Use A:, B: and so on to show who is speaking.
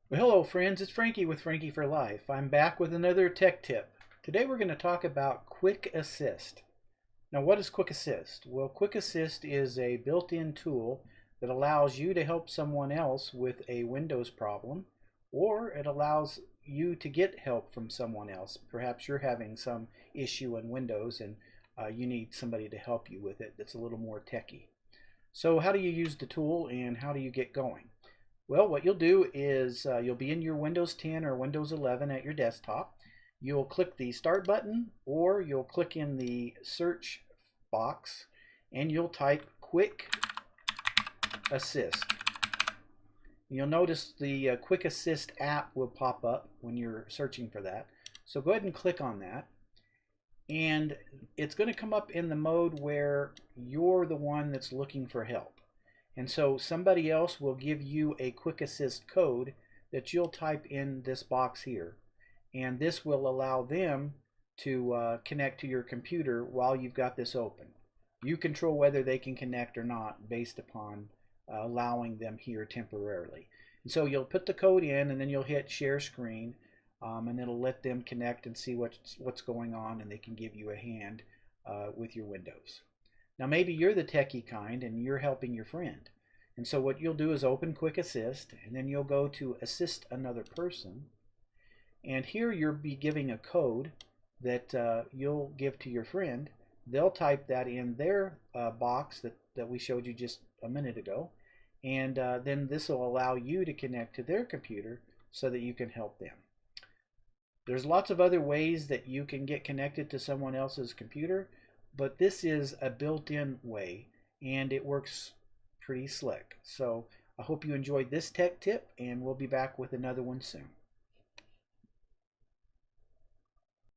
A: Well, hello friends, it's Frankie with Frankie for Life. I'm back with another tech tip. Today we're going to talk about Quick Assist. Now, what is Quick Assist? Well, Quick Assist is a built-in tool that allows you to help someone else with a Windows problem, or it allows you to get help from someone else. Perhaps you're having some issue in Windows and you need somebody to help you with it that's a little more techy. So how do you use the tool and how do you get going? Well, what you'll do is you'll be in your Windows 10 or Windows 11 at your desktop. You'll click the Start button or you'll click in the search box and you'll type Quick Assist. You'll notice the Quick Assist app will pop up when you're searching for that. So go ahead and click on that. And it's going to come up in the mode where you're the one that's looking for help. And so somebody else will give you a Quick Assist code that you'll type in this box here. And this will allow them to connect to your computer while you've got this open. You control whether they can connect or not based upon allowing them here temporarily. And so you'll put the code in and then you'll hit share screen and it'll let them connect and see what's going on, and they can give you a hand with your Windows. Now maybe you're the techie kind and you're helping your friend. And so what you'll do is open Quick Assist and then you'll go to Assist Another Person. And here you'll be giving a code that you'll give to your friend. They'll type that in their box that we showed you just a minute ago. And then this will allow you to connect to their computer so that you can help them. There's lots of other ways that you can get connected to someone else's computer, but this is a built-in way and it works pretty slick. So I hope you enjoyed this tech tip and we'll be back with another one soon.